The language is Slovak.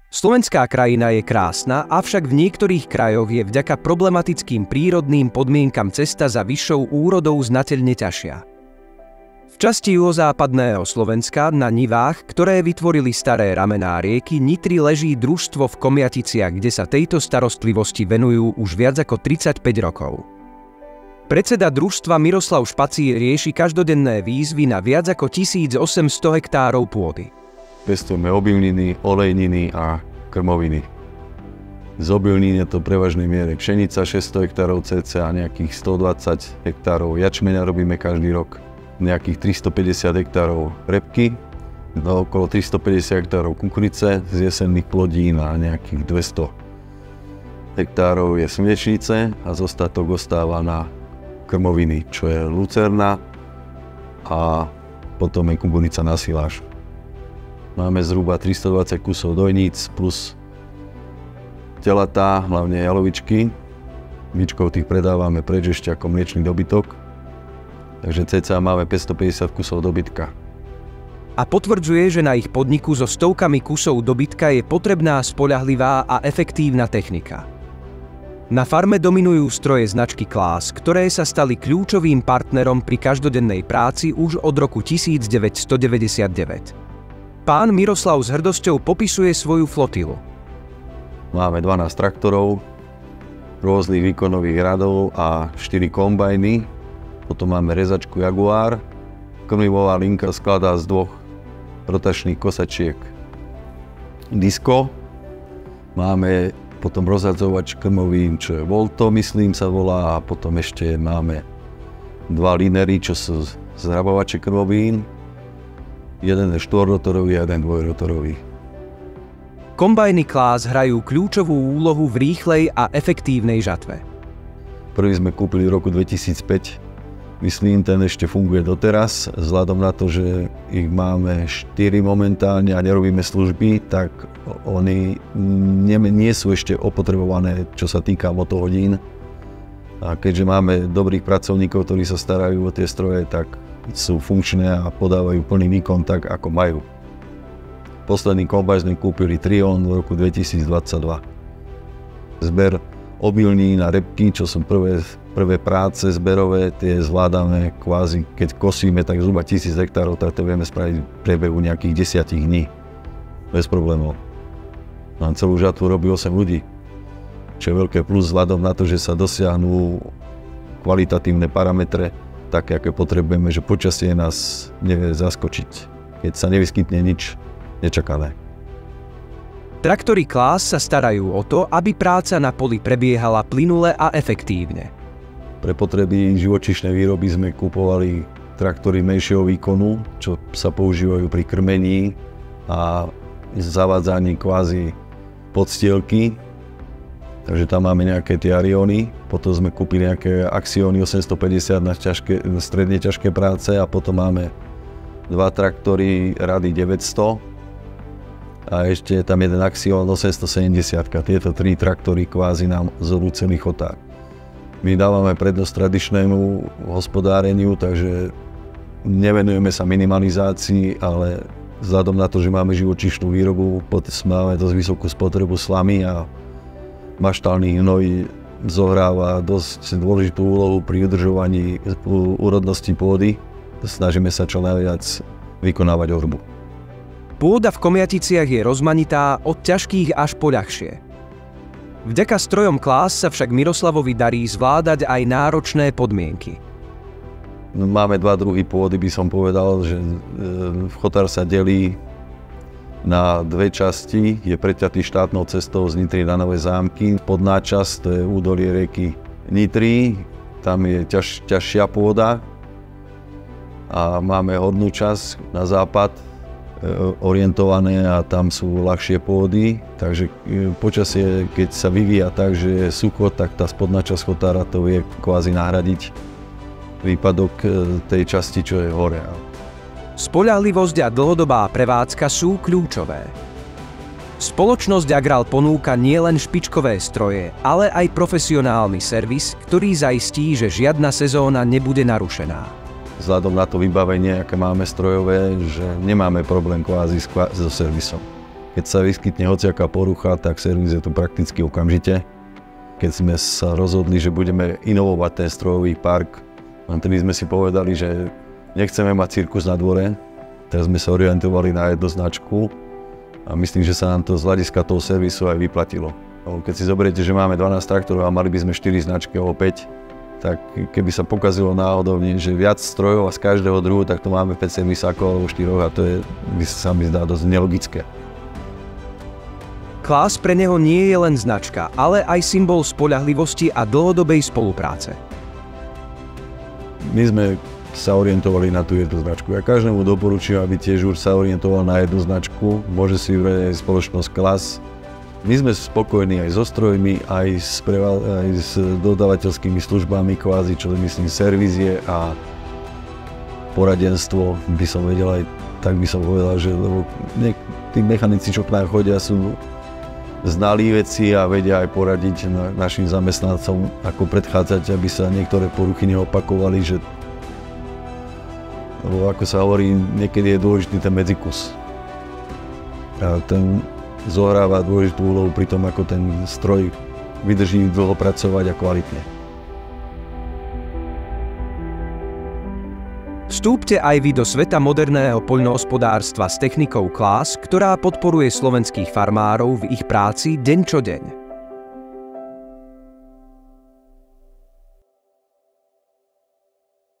Slovenská krajina je krásna, avšak v niektorých krajoch je vďaka problematickým prírodným podmienkam cesta za vyššou úrodou znateľne ťažšia. V časti juhozápadného Slovenska na nivách, ktoré vytvorili staré ramená rieky Nitry, leží družstvo v Komjaticiach, kde sa tejto starostlivosti venujú už viac ako 35 rokov. Predseda družstva Miroslav Špacír rieši každodenné výzvy na viac ako 1800 hektárov pôdy. Pestujeme obilniny, olejniny a krmoviny. Z obilnín je to prevažnej miere pšenica 600 hektárov cca, nejakých 120 hektárov jačmeňa robíme každý rok, nejakých 350 hektárov repky, okolo 350 hektárov kukurice z jesenných plodín a nejakých 200 hektárov je slnečnice a zostatok ostáva na krmoviny, čo je lucerna a potom je kukuрица na siláž. Máme zhruba 320 kusov dojníc plus telatá, hlavne jalovičky. Myčkov tých predávame preč ešte ako mliečny dobytok. Takže cca máme 550 kusov dobytka. A potvrdzuje, že na ich podniku so stovkami kusov dobytka je potrebná spoľahlivá a efektívna technika. Na farme dominujú stroje značky Claas, ktoré sa stali kľúčovým partnerom pri každodennej práci už od roku 1999. Pán Miroslav s hrdosťou popisuje svoju flotilu. Máme 12 traktorov, rôznych výkonových radov a 4 kombajny. Potom máme rezačku Jaguar. Krmivová linka skladá z 2 rotačných kosačiek Disco. Máme potom rozhadzovač krmovín, čo je Volto, myslím sa volá. A potom ešte máme 2 linery, čo sú zhrabovače krmovín. Jeden je 4-rotorový a jeden 2-rotorový. Kombajny Claas hrajú kľúčovú úlohu v rýchlej a efektívnej žatve. Prvý sme kúpili v roku 2005. Myslím, ten ešte funguje doteraz. Vzhľadom na to, že ich máme 4 momentálne a nerobíme služby, tak oni nie sú ešte opotrebované, čo sa týka motohodín. A keďže máme dobrých pracovníkov, ktorí sa starajú o tie stroje, tak sú funkčné a podávajú plný výkon tak, ako majú. Posledný kombajn sme kúpili Trion v roku 2022. Zber obilnín a repky, čo sú prvé práce zberové, tie zvládame kvázi, keď kosíme, tak zhruba 1000 hektárov, tak to vieme spraviť v priebehu nejakých 10 dní. Bez problémov. Nám celú žatvu robí 8 ľudí, čo je veľké plus vzhľadom na to, že sa dosiahnu kvalitatívne parametre, také, aké potrebujeme, že počasie nás nevie zaskočiť, keď sa nevyskytne nič nečakané. Traktory Claas sa starajú o to, aby práca na poli prebiehala plynule a efektívne. Pre potreby živočíšnej výroby sme kupovali traktory menšieho výkonu, čo sa používajú pri krmení a zavádzaní kvázi podstielky. Takže tam máme nejaké tie Ariony, potom sme kúpili nejaké Axiony 850 na stredne ťažké práce a potom máme 2 traktory Rady 900 a ešte je tam jeden Axion 870. Tieto 3 traktory kvázi nám zorú celý chotár. My dávame prednosť tradičnému hospodáreniu, takže nevenujeme sa minimalizácii, ale vzhľadom na to, že máme živočíšnu výrobu, máme dosť vysokú spotrebu slamy a maštálny hnoj zohráva dosť dôležitú úlohu pri udržovaní úrodnosti pôdy. Snažíme sa čo najviac vykonávať orbu. Pôda v Komjaticiach je rozmanitá od ťažkých až po ľahšie. Vďaka strojom Claas sa však Miroslavovi darí zvládať aj náročné podmienky. Máme 2 druhy pôdy, by som povedal, že chotár sa delí na 2 časti, je preťatý štátnou cestou z Nitry na Nové Zámky. Spodná časť, to je údolie rieky Nitry, tam je ťažšia pôda. A máme hornú časť na západ orientované a tam sú ľahšie pôdy. Takže počasie, keď sa vyvíja tak, že je sucho, tak tá spodná časť chotára to vie kvázi nahradiť výpadok tej časti, čo je hore. Spoľahlivosť a dlhodobá prevádzka sú kľúčové. Spoločnosť Agral ponúka nielen špičkové stroje, ale aj profesionálny servis, ktorý zaistí, že žiadna sezóna nebude narušená. Vzhľadom na to vybavenie, aké máme strojové, že nemáme problém kvázi so servisom. Keď sa vyskytne hociaká porucha, tak servis je tu prakticky okamžite. Keď sme sa rozhodli, že budeme inovovať ten strojový park, vtedy sme si povedali, že nechceme mať cirkus na dvore. Teraz sme sa orientovali na jednu značku a myslím, že sa nám to z hľadiska toho servisu aj vyplatilo. Keď si zoberiete, že máme 12 traktorov a mali by sme 4 značky alebo 5, tak keby sa pokazilo náhodou, že viac strojov a z každého druhu, tak to máme 5 servisákov alebo 4 a to je, sa mi zdá, dosť nelogické. Claas pre neho nie je len značka, ale aj symbol spoľahlivosti a dlhodobej spolupráce. My sme sa orientovali na tú jednu značku. Ja každému doporučujem, aby tiež už sa orientoval na jednu značku. Môže si vybrať aj spoločnosť Claas. My sme spokojní aj so strojmi, aj s dodávateľskými službami kvázi, čo myslím servízie a poradenstvo, by som vedel aj, tak by som povedal, že lebo tí mechanici, čo k nám chodia, sú znalí veci a vedia aj poradiť našim zamestnancom, ako predchádzať, aby sa niektoré poruchy neopakovali, že lebo ako sa hovorí, niekedy je dôležitý ten medzikus. A ten zohráva dôležitú úlohu pri tom, ako ten stroj vydrží dlho pracovať a kvalitne. Vstúpte aj vy do sveta moderného poľnohospodárstva s technikou Claas, ktorá podporuje slovenských farmárov v ich práci deň čo deň.